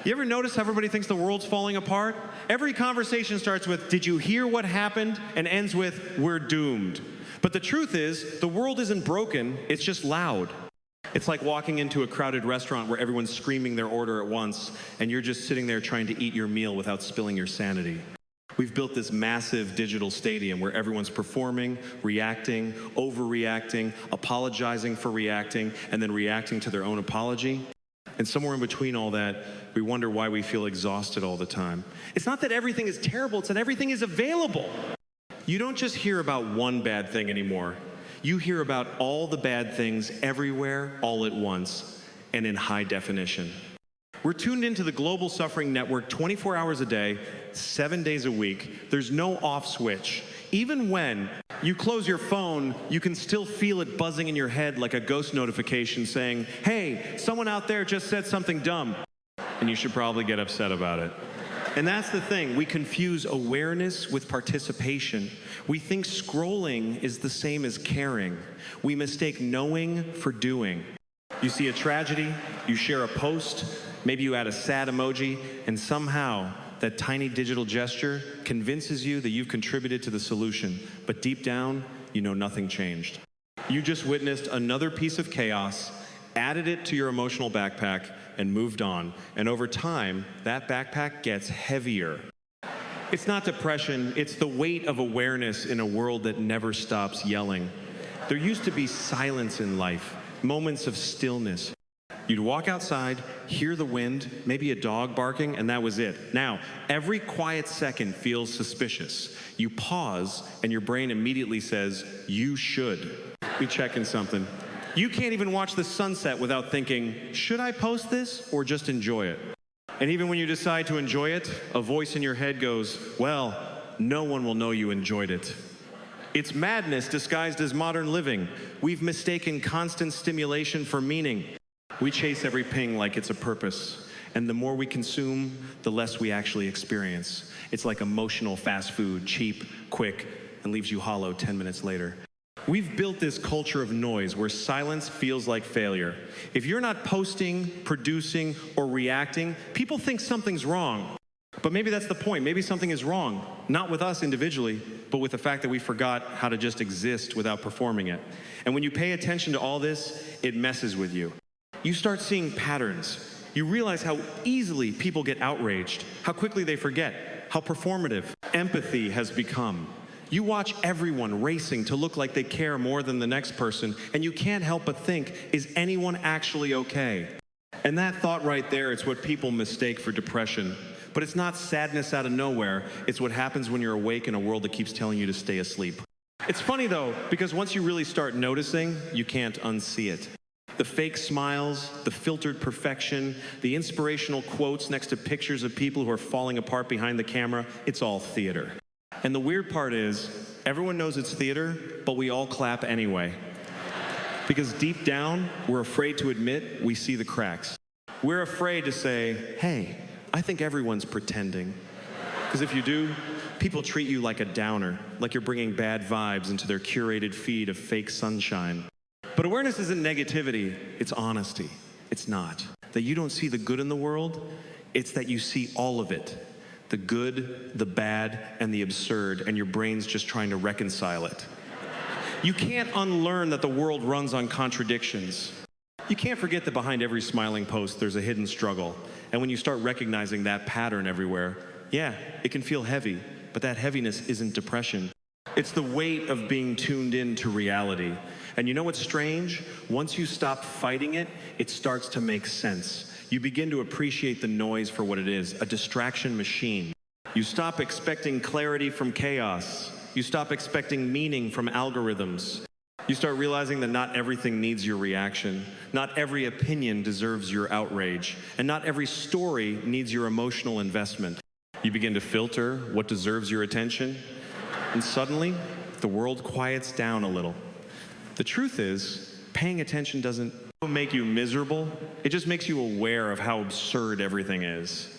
You ever notice how everybody thinks the world's falling apart? Every conversation starts with, "Did you hear what happened?" and ends with, "We're doomed." But the truth is, the world isn't broken, it's just loud. It's like walking into a crowded restaurant where everyone's screaming their order at once, and you're just sitting there trying to eat your meal without spilling your sanity. We've built this massive digital stadium where everyone's performing, reacting, overreacting, apologizing for reacting, and then reacting to their own apology. And somewhere in between all that, we wonder why we feel exhausted all the time. It's not that everything is terrible, it's that everything is available. You don't just hear about one bad thing anymore. You hear about all the bad things everywhere, all at once, and in high definition. We're tuned into the global suffering network 24 hours a day, 7 days a week. There's no off switch. Even when you close your phone, you can still feel it buzzing in your head like a ghost notification saying, "Hey, someone out there just said something dumb," and you should probably get upset about it. And that's the thing, we confuse awareness with participation. We think scrolling is the same as caring. We mistake knowing for doing. You see a tragedy, you share a post, maybe you add a sad emoji, and somehow that tiny digital gesture convinces you that you've contributed to the solution. But deep down, you know nothing changed. You just witnessed another piece of chaos, added it to your emotional backpack, and moved on. And over time, that backpack gets heavier. It's not depression, it's the weight of awareness in a world that never stops yelling. There used to be silence in life, moments of stillness. You'd walk outside, hear the wind, maybe a dog barking, and that was it. Now, every quiet second feels suspicious. You pause, and your brain immediately says, "You should be checking something." You can't even watch the sunset without thinking, "Should I post this or just enjoy it?" And even when you decide to enjoy it, a voice in your head goes, "Well, no one will know you enjoyed it." It's madness disguised as modern living. We've mistaken constant stimulation for meaning. We chase every ping like it's a purpose. And the more we consume, the less we actually experience. It's like emotional fast food, cheap, quick, and leaves you hollow 10 minutes later. We've built this culture of noise where silence feels like failure. If you're not posting, producing, or reacting, people think something's wrong. But maybe that's the point. Maybe something is wrong, not with us individually, but with the fact that we forgot how to just exist without performing it. And when you pay attention to all this, it messes with you. You start seeing patterns. You realize how easily people get outraged, how quickly they forget, how performative empathy has become. You watch everyone racing to look like they care more than the next person, and you can't help but think, is anyone actually okay? And that thought right there, it's what people mistake for depression. But it's not sadness out of nowhere. It's what happens when you're awake in a world that keeps telling you to stay asleep. It's funny though, because once you really start noticing, you can't unsee it. The fake smiles, the filtered perfection, the inspirational quotes next to pictures of people who are falling apart behind the camera, it's all theater. And the weird part is, everyone knows it's theater, but we all clap anyway. Because deep down, we're afraid to admit we see the cracks. We're afraid to say, "Hey, I think everyone's pretending." Because if you do, people treat you like a downer, like you're bringing bad vibes into their curated feed of fake sunshine. But awareness isn't negativity, it's honesty. It's not. That you don't see the good in the world, it's that you see all of it. The good, the bad, and the absurd, and your brain's just trying to reconcile it. You can't unlearn that the world runs on contradictions. You can't forget that behind every smiling post, there's a hidden struggle. And when you start recognizing that pattern everywhere, yeah, it can feel heavy, but that heaviness isn't depression. It's the weight of being tuned in to reality. And you know what's strange? Once you stop fighting it, it starts to make sense. You begin to appreciate the noise for what it is, a distraction machine. You stop expecting clarity from chaos. You stop expecting meaning from algorithms. You start realizing that not everything needs your reaction. Not every opinion deserves your outrage. And not every story needs your emotional investment. You begin to filter what deserves your attention. And suddenly, the world quiets down a little. The truth is, paying attention doesn't make you miserable. It just makes you aware of how absurd everything is.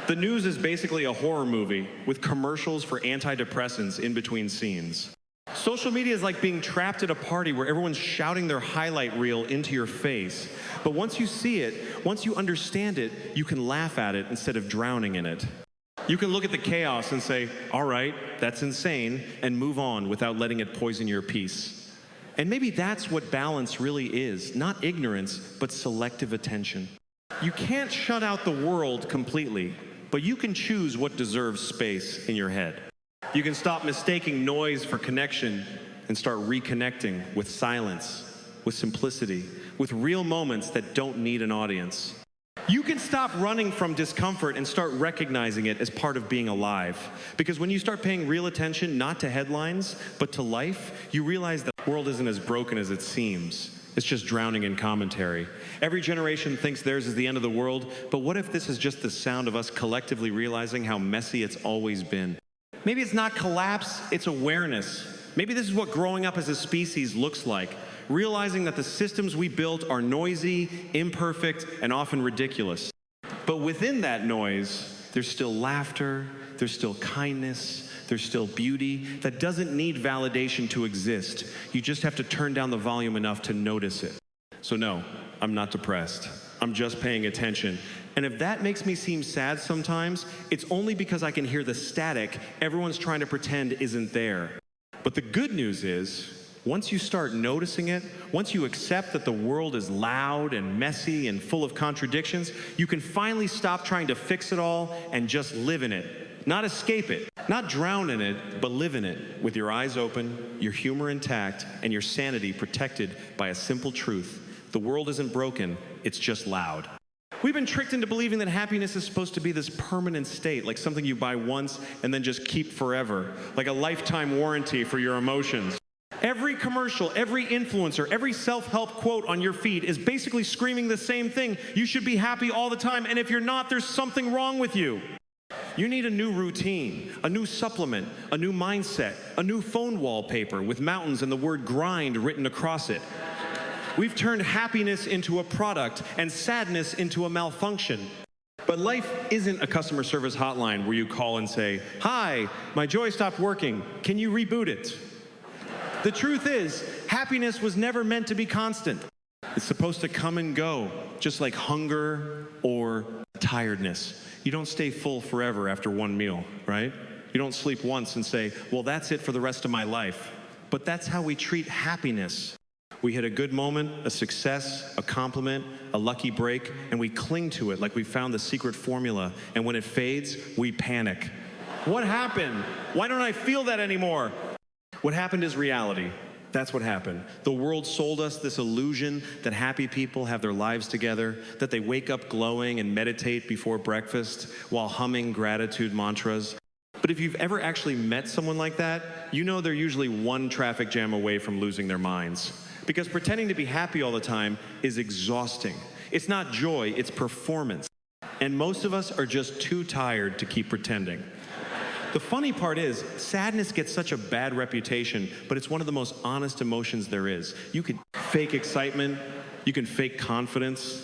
The news is basically a horror movie with commercials for antidepressants in between scenes. Social media is like being trapped at a party where everyone's shouting their highlight reel into your face. But once you see it, once you understand it, you can laugh at it instead of drowning in it. You can look at the chaos and say, all right, that's insane, and move on without letting it poison your peace. And maybe that's what balance really is, not ignorance, but selective attention. You can't shut out the world completely, but you can choose what deserves space in your head. You can stop mistaking noise for connection and start reconnecting with silence, with simplicity, with real moments that don't need an audience. You can stop running from discomfort and start recognizing it as part of being alive. Because when you start paying real attention, not to headlines, but to life, you realize that the world isn't as broken as it seems. It's just drowning in commentary. Every generation thinks theirs is the end of the world, but what if this is just the sound of us collectively realizing how messy it's always been? Maybe it's not collapse, it's awareness. Maybe this is what growing up as a species looks like. Realizing that the systems we built are noisy, imperfect, and often ridiculous. But within that noise, there's still laughter, there's still kindness, there's still beauty that doesn't need validation to exist. You just have to turn down the volume enough to notice it. So no, I'm not depressed. I'm just paying attention. And if that makes me seem sad sometimes, it's only because I can hear the static everyone's trying to pretend isn't there. But the good news is, once you start noticing it, once you accept that the world is loud and messy and full of contradictions, you can finally stop trying to fix it all and just live in it. Not escape it, not drown in it, but live in it with your eyes open, your humor intact, and your sanity protected by a simple truth. The world isn't broken, it's just loud. We've been tricked into believing that happiness is supposed to be this permanent state, like something you buy once and then just keep forever, like a lifetime warranty for your emotions. Every commercial, every influencer, every self-help quote on your feed is basically screaming the same thing. You should be happy all the time, and if you're not, there's something wrong with you. You need a new routine, a new supplement, a new mindset, a new phone wallpaper with mountains and the word grind written across it. We've turned happiness into a product and sadness into a malfunction. But life isn't a customer service hotline where you call and say, "Hi, my Joy stopped working. Can you reboot it?" The truth is, happiness was never meant to be constant. It's supposed to come and go, just like hunger or tiredness. You don't stay full forever after one meal, right? You don't sleep once and say, well, that's it for the rest of my life. But that's how we treat happiness. We hit a good moment, a success, a compliment, a lucky break, and we cling to it like we found the secret formula. And when it fades, we panic. What happened? Why don't I feel that anymore? What happened is reality. That's what happened. The world sold us this illusion that happy people have their lives together, that they wake up glowing and meditate before breakfast while humming gratitude mantras. But if you've ever actually met someone like that, you know they're usually one traffic jam away from losing their minds. Because pretending to be happy all the time is exhausting. It's not joy, it's performance. And most of us are just too tired to keep pretending. The funny part is, sadness gets such a bad reputation, but it's one of the most honest emotions there is. You can fake excitement, you can fake confidence,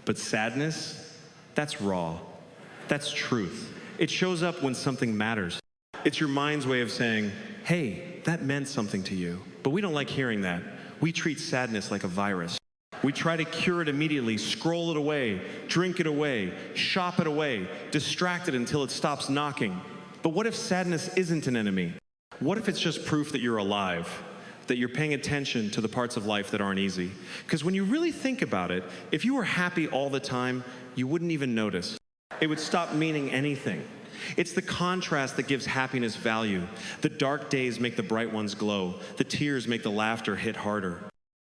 but sadness, that's raw. That's truth. It shows up when something matters. It's your mind's way of saying, hey, that meant something to you. But we don't like hearing that. We treat sadness like a virus. We try to cure it immediately, scroll it away, drink it away, shop it away, distract it until it stops knocking. But what if sadness isn't an enemy? What if it's just proof that you're alive, that you're paying attention to the parts of life that aren't easy? Because when you really think about it, if you were happy all the time, you wouldn't even notice. It would stop meaning anything. It's the contrast that gives happiness value. The dark days make the bright ones glow. The tears make the laughter hit harder.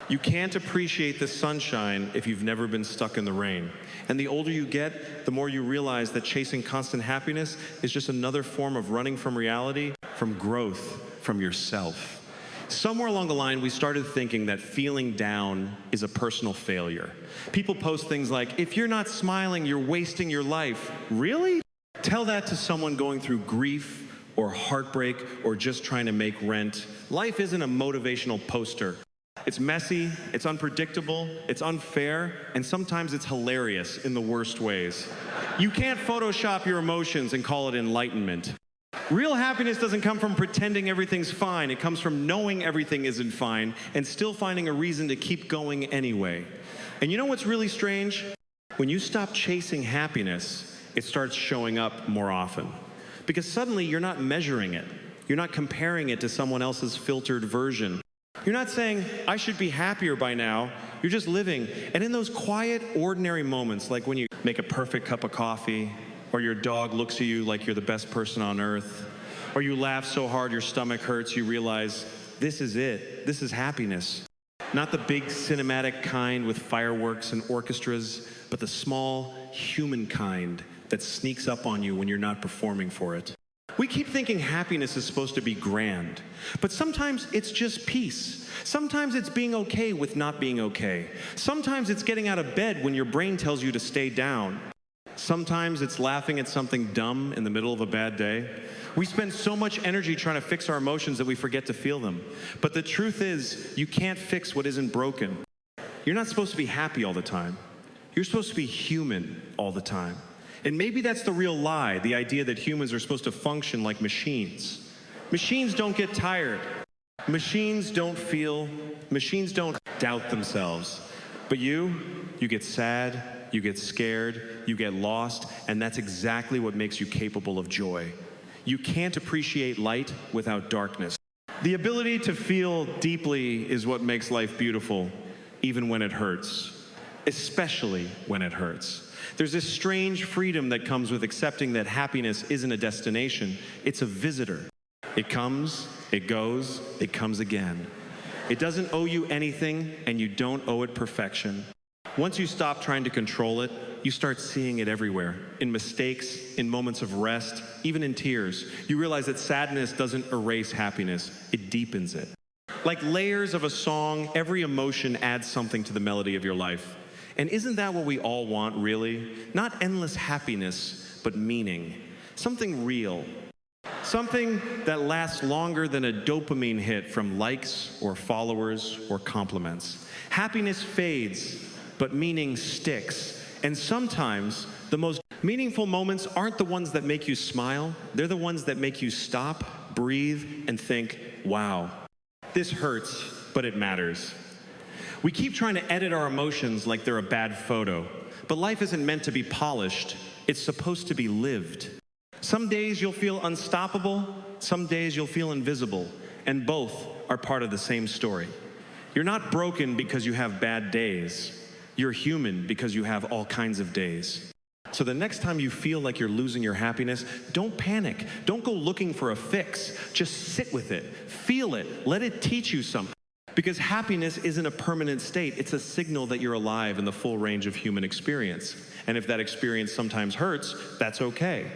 You can't appreciate the sunshine if you've never been stuck in the rain. And the older you get, the more you realize that chasing constant happiness is just another form of running from reality, from growth, from yourself. Somewhere along the line, we started thinking that feeling down is a personal failure. People post things like, if you're not smiling, you're wasting your life. Really? Tell that to someone going through grief or heartbreak or just trying to make rent. Life isn't a motivational poster. It's messy, it's unpredictable, it's unfair, and sometimes it's hilarious in the worst ways. You can't Photoshop your emotions and call it enlightenment. Real happiness doesn't come from pretending everything's fine. It comes from knowing everything isn't fine and still finding a reason to keep going anyway. And you know what's really strange? When you stop chasing happiness, it starts showing up more often. Because suddenly you're not measuring it. You're not comparing it to someone else's filtered version. You're not saying, I should be happier by now. You're just living. And in those quiet, ordinary moments, like when you make a perfect cup of coffee, or your dog looks at you like you're the best person on earth, or you laugh so hard your stomach hurts, you realize, this is it. This is happiness. Not the big cinematic kind with fireworks and orchestras, but the small, human kind that sneaks up on you when you're not performing for it. We keep thinking happiness is supposed to be grand, but sometimes it's just peace. Sometimes it's being okay with not being okay. Sometimes it's getting out of bed when your brain tells you to stay down. Sometimes it's laughing at something dumb in the middle of a bad day. We spend so much energy trying to fix our emotions that we forget to feel them. But the truth is, you can't fix what isn't broken. You're not supposed to be happy all the time. You're supposed to be human all the time. And maybe that's the real lie, the idea that humans are supposed to function like machines. Machines don't get tired. Machines don't feel. Machines don't doubt themselves. But you get sad, you get scared, you get lost, and that's exactly what makes you capable of joy. You can't appreciate light without darkness. The ability to feel deeply is what makes life beautiful, even when it hurts, especially when it hurts. There's this strange freedom that comes with accepting that happiness isn't a destination, it's a visitor. It comes, it goes, it comes again. It doesn't owe you anything, and you don't owe it perfection. Once you stop trying to control it, you start seeing it everywhere. In mistakes, in moments of rest, even in tears. You realize that sadness doesn't erase happiness, it deepens it. Like layers of a song, every emotion adds something to the melody of your life. And isn't that what we all want, really? Not endless happiness, but meaning. Something real. Something that lasts longer than a dopamine hit from likes or followers or compliments. Happiness fades, but meaning sticks. And sometimes the most meaningful moments aren't the ones that make you smile. They're the ones that make you stop, breathe, and think, wow, this hurts, but it matters. We keep trying to edit our emotions like they're a bad photo. But life isn't meant to be polished. It's supposed to be lived. Some days you'll feel unstoppable. Some days you'll feel invisible. And both are part of the same story. You're not broken because you have bad days. You're human because you have all kinds of days. So the next time you feel like you're losing your happiness, don't panic. Don't go looking for a fix. Just sit with it. Feel it. Let it teach you something. Because happiness isn't a permanent state. It's a signal that you're alive in the full range of human experience. And if that experience sometimes hurts, that's okay.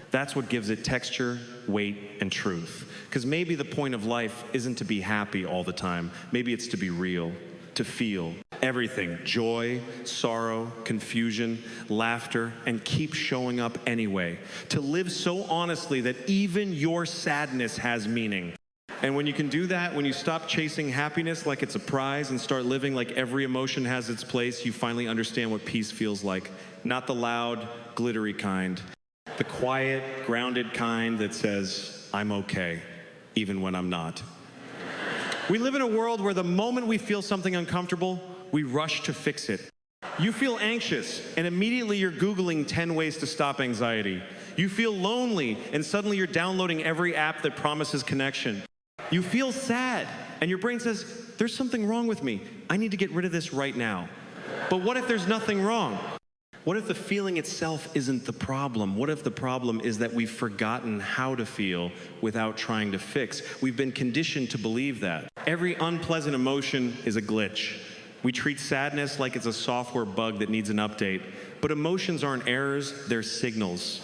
That's what gives it texture, weight, and truth. Because maybe the point of life isn't to be happy all the time. Maybe it's to be real, to feel everything, joy, sorrow, confusion, laughter, and keep showing up anyway. To live so honestly that even your sadness has meaning. And when you can do that, when you stop chasing happiness like it's a prize and start living like every emotion has its place, you finally understand what peace feels like. Not the loud, glittery kind. The quiet, grounded kind that says, I'm okay, even when I'm not. We live in a world where the moment we feel something uncomfortable, we rush to fix it. You feel anxious, and immediately you're Googling 10 ways to stop anxiety. You feel lonely, and suddenly you're downloading every app that promises connection. You feel sad, and your brain says, there's something wrong with me. I need to get rid of this right now. But what if there's nothing wrong? What if the feeling itself isn't the problem? What if the problem is that we've forgotten how to feel without trying to fix? We've been conditioned to believe that. Every unpleasant emotion is a glitch. We treat sadness like it's a software bug that needs an update. But emotions aren't errors, they're signals.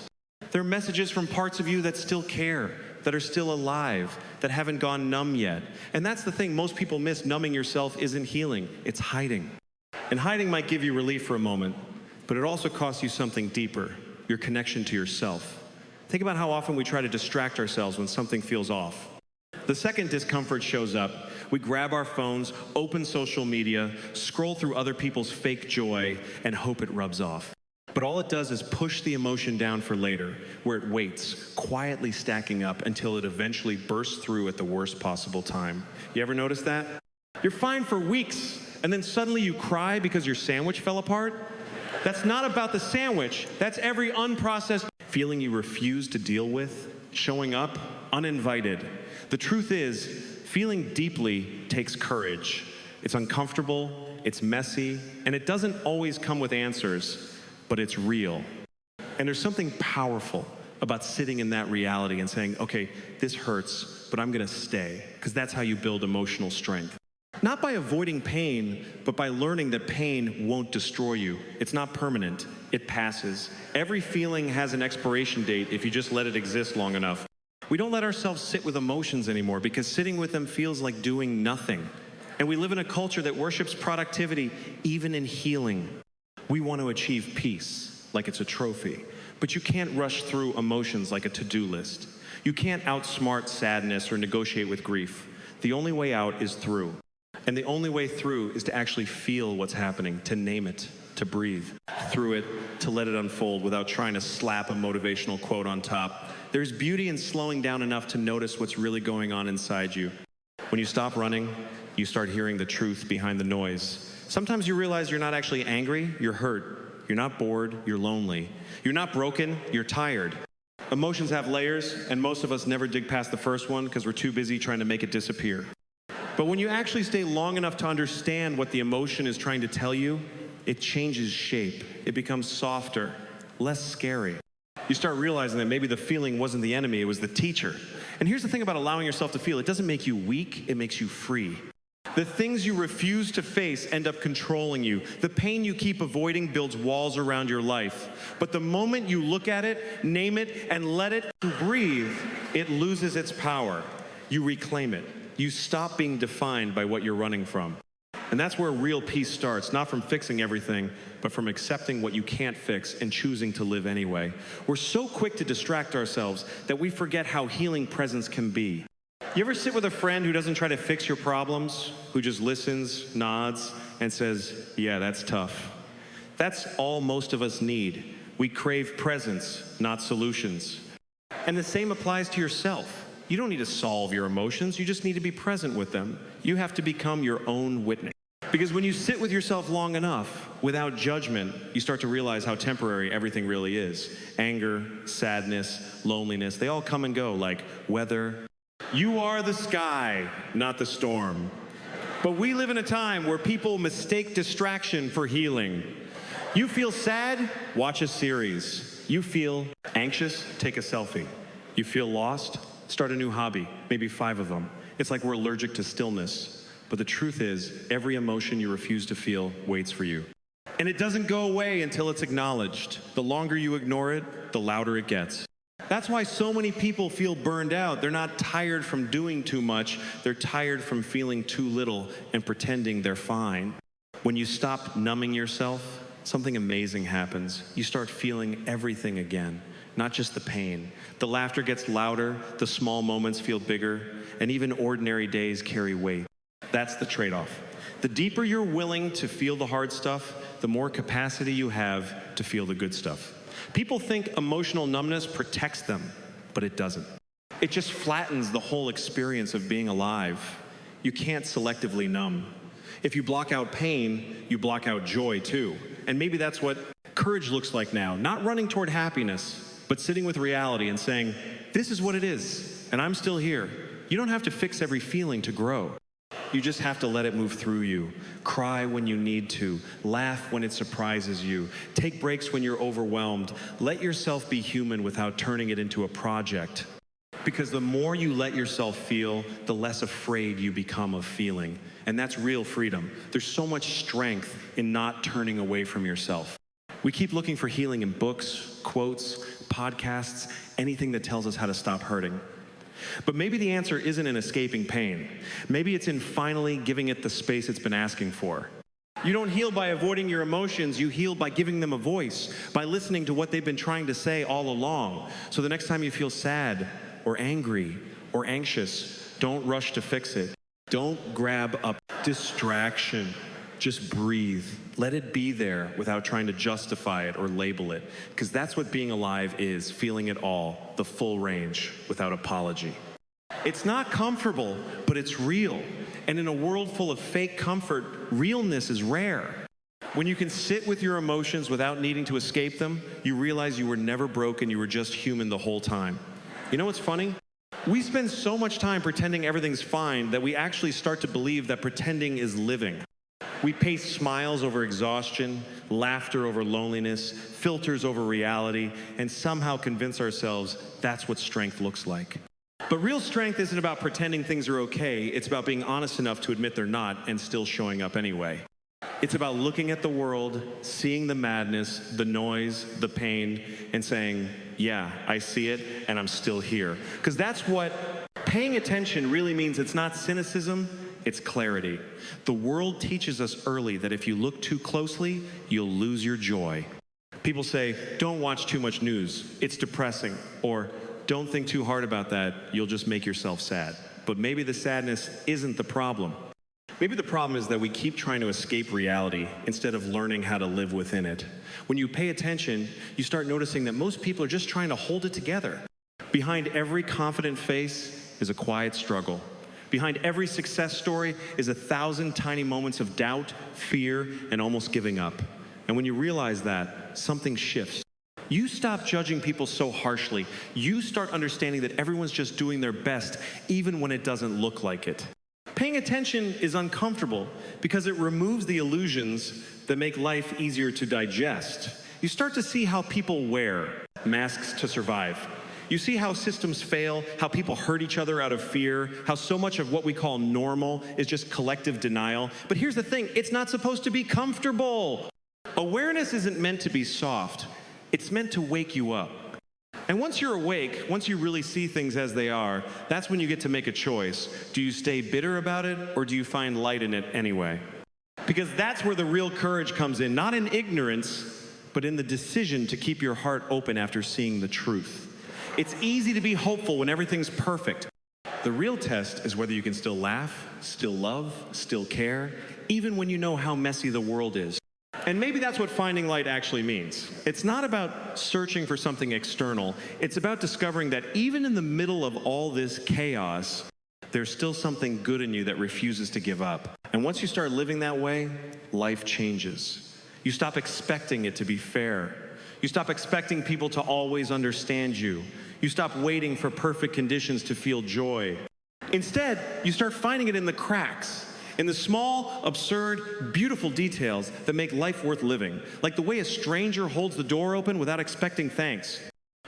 They're messages from parts of you that still care, that are still alive, that haven't gone numb yet. And that's the thing most people miss. Numbing yourself isn't healing, it's hiding. And hiding might give you relief for a moment, but it also costs you something deeper, your connection to yourself. Think about how often we try to distract ourselves when something feels off. The second discomfort shows up, we grab our phones, open social media, scroll through other people's fake joy, and hope it rubs off. But all it does is push the emotion down for later, where it waits, quietly stacking up until it eventually bursts through at the worst possible time. You ever notice that? You're fine for weeks, and then suddenly you cry because your sandwich fell apart? That's not about the sandwich. That's every unprocessed feeling you refuse to deal with, showing up uninvited. The truth is, feeling deeply takes courage. It's uncomfortable, it's messy, and it doesn't always come with answers, but it's real. And there's something powerful about sitting in that reality and saying, okay, this hurts, but I'm gonna stay, because that's how you build emotional strength. Not by avoiding pain, but by learning that pain won't destroy you. It's not permanent, it passes. Every feeling has an expiration date if you just let it exist long enough. We don't let ourselves sit with emotions anymore because sitting with them feels like doing nothing. And we live in a culture that worships productivity, even in healing. We want to achieve peace, like it's a trophy. But you can't rush through emotions like a to-do list. You can't outsmart sadness or negotiate with grief. The only way out is through. And the only way through is to actually feel what's happening, to name it, to breathe through it, to let it unfold without trying to slap a motivational quote on top. There's beauty in slowing down enough to notice what's really going on inside you. When you stop running, you start hearing the truth behind the noise. Sometimes you realize you're not actually angry, you're hurt. You're not bored, you're lonely. You're not broken, you're tired. Emotions have layers, and most of us never dig past the first one because we're too busy trying to make it disappear. But when you actually stay long enough to understand what the emotion is trying to tell you, it changes shape. It becomes softer, less scary. You start realizing that maybe the feeling wasn't the enemy, it was the teacher. And here's the thing about allowing yourself to feel. It doesn't make you weak, it makes you free. The things you refuse to face end up controlling you. The pain you keep avoiding builds walls around your life. But the moment you look at it, name it, and let it breathe, it loses its power. You reclaim it. You stop being defined by what you're running from. And that's where real peace starts, not from fixing everything, but from accepting what you can't fix and choosing to live anyway. We're so quick to distract ourselves that we forget how healing presence can be. You ever sit with a friend who doesn't try to fix your problems, who just listens, nods, and says, yeah, that's tough? That's all most of us need. We crave presence, not solutions. And the same applies to yourself. You don't need to solve your emotions, you just need to be present with them. You have to become your own witness. Because when you sit with yourself long enough, without judgment, you start to realize how temporary everything really is. Anger, sadness, loneliness, they all come and go like weather. You are the sky, not the storm. But we live in a time where people mistake distraction for healing. You feel sad? Watch a series. You feel anxious? Take a selfie. You feel lost? Start a new hobby, maybe 5 of them. It's like we're allergic to stillness. But the truth is, every emotion you refuse to feel waits for you. And it doesn't go away until it's acknowledged. The longer you ignore it, the louder it gets. That's why so many people feel burned out. They're not tired from doing too much. They're tired from feeling too little and pretending they're fine. When you stop numbing yourself, something amazing happens. You start feeling everything again, not just the pain. The laughter gets louder, the small moments feel bigger, and even ordinary days carry weight. That's the trade-off. The deeper you're willing to feel the hard stuff, the more capacity you have to feel the good stuff. People think emotional numbness protects them, but it doesn't. It just flattens the whole experience of being alive. You can't selectively numb. If you block out pain, you block out joy too. And maybe that's what courage looks like now. Not running toward happiness, but sitting with reality and saying, this is what it is, and I'm still here. You don't have to fix every feeling to grow. You just have to let it move through you. Cry when you need to. Laugh when it surprises you. Take breaks when you're overwhelmed. Let yourself be human without turning it into a project. Because the more you let yourself feel, the less afraid you become of feeling. And that's real freedom. There's so much strength in not turning away from yourself. We keep looking for healing in books, quotes, podcasts, anything that tells us how to stop hurting. But maybe the answer isn't in escaping pain. Maybe it's in finally giving it the space it's been asking for. You don't heal by avoiding your emotions, you heal by giving them a voice, by listening to what they've been trying to say all along. So the next time you feel sad or angry or anxious, don't rush to fix it. Don't grab a distraction. Just breathe. Let it be there without trying to justify it or label it, because that's what being alive is, feeling it all, the full range, without apology. It's not comfortable, but it's real. And in a world full of fake comfort, realness is rare. When you can sit with your emotions without needing to escape them, you realize you were never broken, you were just human the whole time. You know what's funny? We spend so much time pretending everything's fine that we actually start to believe that pretending is living. We pace smiles over exhaustion, laughter over loneliness, filters over reality, and somehow convince ourselves that's what strength looks like. But real strength isn't about pretending things are okay, it's about being honest enough to admit they're not and still showing up anyway. It's about looking at the world, seeing the madness, the noise, the pain, and saying, yeah, I see it, and I'm still here. Because that's what paying attention really means. It's not cynicism, it's clarity. The world teaches us early that if you look too closely, you'll lose your joy. People say, don't watch too much news, it's depressing. Or, don't think too hard about that, you'll just make yourself sad. But maybe the sadness isn't the problem. Maybe the problem is that we keep trying to escape reality instead of learning how to live within it. When you pay attention, you start noticing that most people are just trying to hold it together. Behind every confident face is a quiet struggle. Behind every success story is 1,000 tiny moments of doubt, fear, and almost giving up. And when you realize that, something shifts. You stop judging people so harshly. You start understanding that everyone's just doing their best, even when it doesn't look like it. Paying attention is uncomfortable because it removes the illusions that make life easier to digest. You start to see how people wear masks to survive. You see how systems fail, how people hurt each other out of fear, how so much of what we call normal is just collective denial. But here's the thing, it's not supposed to be comfortable. Awareness isn't meant to be soft. It's meant to wake you up. And once you're awake, once you really see things as they are, that's when you get to make a choice. Do you stay bitter about it, or do you find light in it anyway? Because that's where the real courage comes in, not in ignorance, but in the decision to keep your heart open after seeing the truth. It's easy to be hopeful when everything's perfect. The real test is whether you can still laugh, still love, still care, even when you know how messy the world is. And maybe that's what finding light actually means. It's not about searching for something external. It's about discovering that even in the middle of all this chaos, there's still something good in you that refuses to give up. And once you start living that way, life changes. You stop expecting it to be fair. You stop expecting people to always understand you. You stop waiting for perfect conditions to feel joy. Instead, you start finding it in the cracks, in the small, absurd, beautiful details that make life worth living. Like the way a stranger holds the door open without expecting thanks.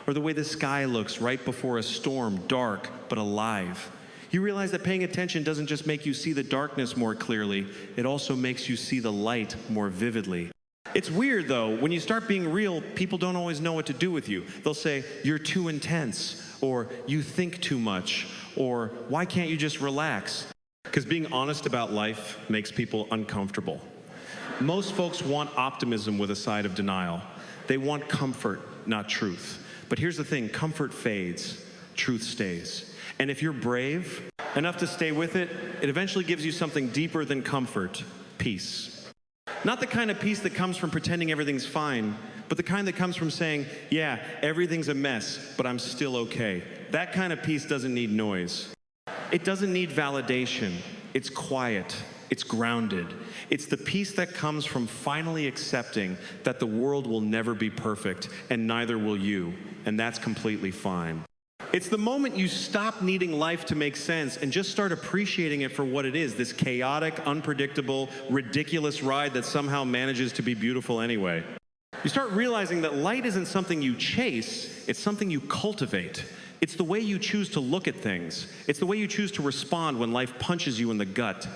Or the way the sky looks right before a storm, dark but alive. You realize that paying attention doesn't just make you see the darkness more clearly, it also makes you see the light more vividly. It's weird though, when you start being real, people don't always know what to do with you. They'll say, you're too intense, or you think too much, or why can't you just relax? Because being honest about life makes people uncomfortable. Most folks want optimism with a side of denial. They want comfort, not truth. But here's the thing, comfort fades, truth stays. And if you're brave enough to stay with it, it eventually gives you something deeper than comfort, peace. Not the kind of peace that comes from pretending everything's fine, but the kind that comes from saying, yeah, everything's a mess, but I'm still okay. That kind of peace doesn't need noise. It doesn't need validation. It's quiet. It's grounded. It's the peace that comes from finally accepting that the world will never be perfect, and neither will you, and that's completely fine. It's the moment you stop needing life to make sense and just start appreciating it for what it is, this chaotic, unpredictable, ridiculous ride that somehow manages to be beautiful anyway. You start realizing that light isn't something you chase, it's something you cultivate. It's the way you choose to look at things. It's the way you choose to respond when life punches you in the gut.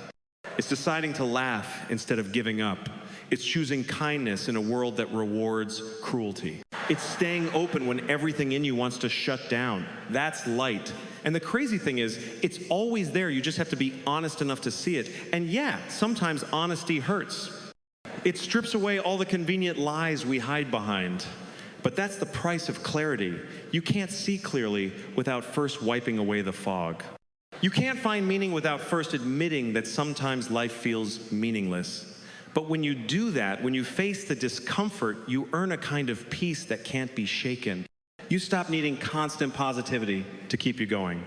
It's deciding to laugh instead of giving up. It's choosing kindness in a world that rewards cruelty. It's staying open when everything in you wants to shut down. That's light. And the crazy thing is, it's always there. You just have to be honest enough to see it. And yeah, sometimes honesty hurts. It strips away all the convenient lies we hide behind. But that's the price of clarity. You can't see clearly without first wiping away the fog. You can't find meaning without first admitting that sometimes life feels meaningless. But when you do that, when you face the discomfort, you earn a kind of peace that can't be shaken. You stop needing constant positivity to keep you going,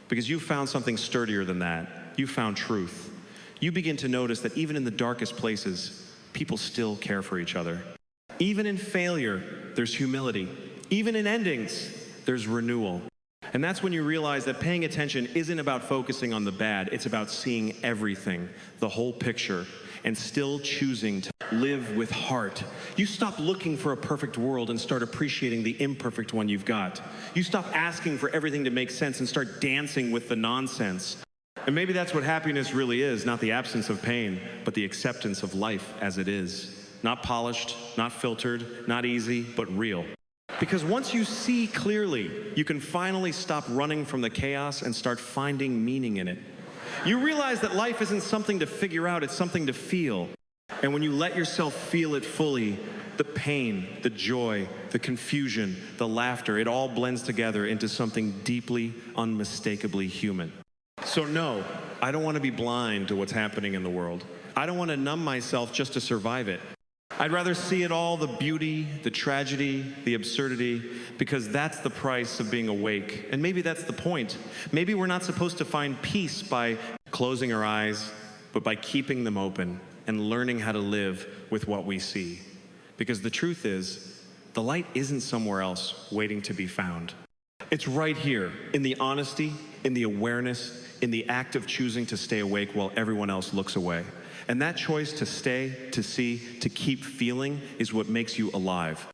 because you found something sturdier than that. You found truth. You begin to notice that even in the darkest places, people still care for each other. Even in failure, there's humility. Even in endings, there's renewal. And that's when you realize that paying attention isn't about focusing on the bad. It's about seeing everything, the whole picture, and still choosing to live with heart. You stop looking for a perfect world and start appreciating the imperfect one you've got. You stop asking for everything to make sense and start dancing with the nonsense. And maybe that's what happiness really is, not the absence of pain, but the acceptance of life as it is. Not polished, not filtered, not easy, but real. Because once you see clearly, you can finally stop running from the chaos and start finding meaning in it. You realize that life isn't something to figure out, it's something to feel. And when you let yourself feel it fully, the pain, the joy, the confusion, the laughter, it all blends together into something deeply, unmistakably human. So no, I don't want to be blind to what's happening in the world. I don't want to numb myself just to survive it. I'd rather see it all, the beauty, the tragedy, the absurdity, because that's the price of being awake. And maybe that's the point. Maybe we're not supposed to find peace by closing our eyes, but by keeping them open and learning how to live with what we see. Because the truth is, the light isn't somewhere else waiting to be found. It's right here, in the honesty, in the awareness, in the act of choosing to stay awake while everyone else looks away. And that choice to stay, to see, to keep feeling is what makes you alive.